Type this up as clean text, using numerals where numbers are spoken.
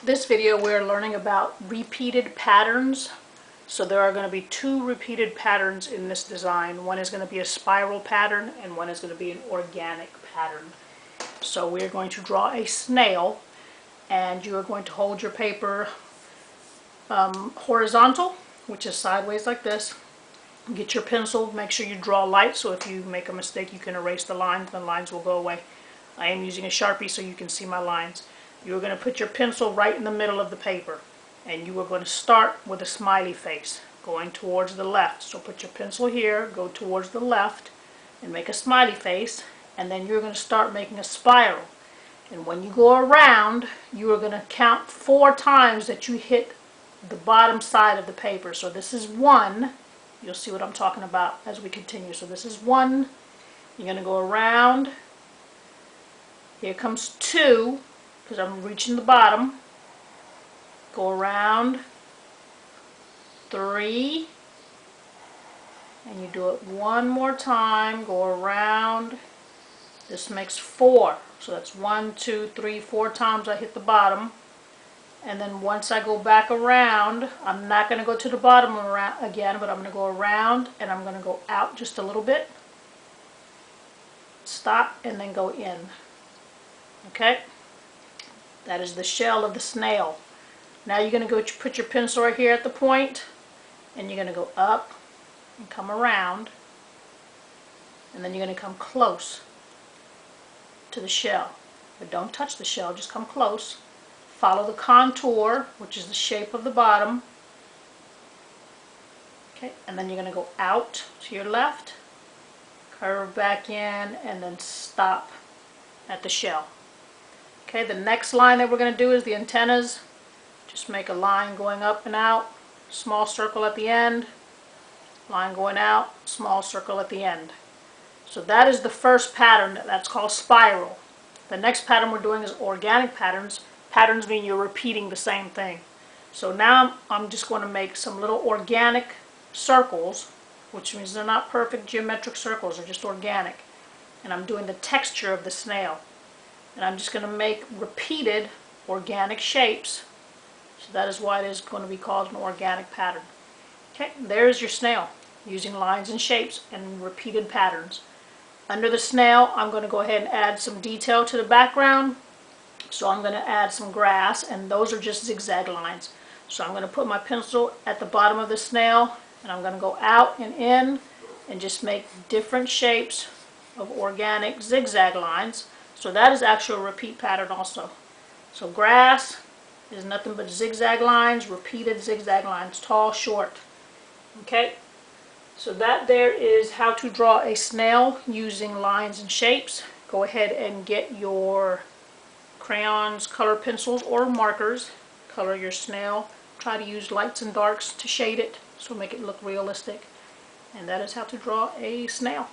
This video we're learning about repeated patterns. So there are going to be two repeated patterns in this design. One is going to be a spiral pattern and one is going to be an organic pattern. So we're going to draw a snail, and you are going to hold your paper horizontal, which is sideways like this. Get your pencil, make sure you draw light, so if you make a mistake you can erase the lines will go away. I am using a Sharpie so you can see my lines. You're going to put your pencil right in the middle of the paper, and you are going to start with a smiley face going towards the left. So put your pencil here, go towards the left and make a smiley face, and then you're going to start making a spiral. And when you go around, you are going to count 4 times that you hit the bottom side of the paper. So this is 1. You'll see what I'm talking about as we continue. So this is 1. You're going to go around. Here comes 2, because I'm reaching the bottom. Go around. 3. And you do it one more time. Go around. This makes 4. So that's 1, 2, 3, 4 times I hit the bottom. And then once I go back around, I'm not going to go to the bottom again, but I'm going to go around and I'm going to go out just a little bit. Stop and then go in. Okay? That is the shell of the snail. Now you're going to go put your pencil right here at the point, and you're going to go up and come around, and then you're going to come close to the shell. But don't touch the shell, just come close. Follow the contour, which is the shape of the bottom. Okay, and then you're going to go out to your left, curve back in, and then stop at the shell. Okay, the next line that we're going to do is the antennas. Just make a line going up and out, small circle at the end, line going out, small circle at the end. So that is the first pattern. That's called spiral. The next pattern we're doing is organic patterns. Patterns mean you're repeating the same thing. So now I'm just going to make some little organic circles, which means they're not perfect geometric circles, they're just organic. And I'm doing the texture of the snail. And I'm just going to make repeated organic shapes. So that is why it is going to be called an organic pattern. Okay, there's your snail, using lines and shapes and repeated patterns. Under the snail, I'm going to go ahead and add some detail to the background. So I'm going to add some grass, and those are just zigzag lines. So I'm going to put my pencil at the bottom of the snail, and I'm going to go out and in and just make different shapes of organic zigzag lines. So that is actually a repeat pattern also. So grass is nothing but zigzag lines, repeated zigzag lines, tall, short. Okay? So that there is how to draw a snail using lines and shapes. Go ahead and get your crayons, color pencils, or markers. Color your snail. Try to use lights and darks to shade it, so make it look realistic. And that is how to draw a snail.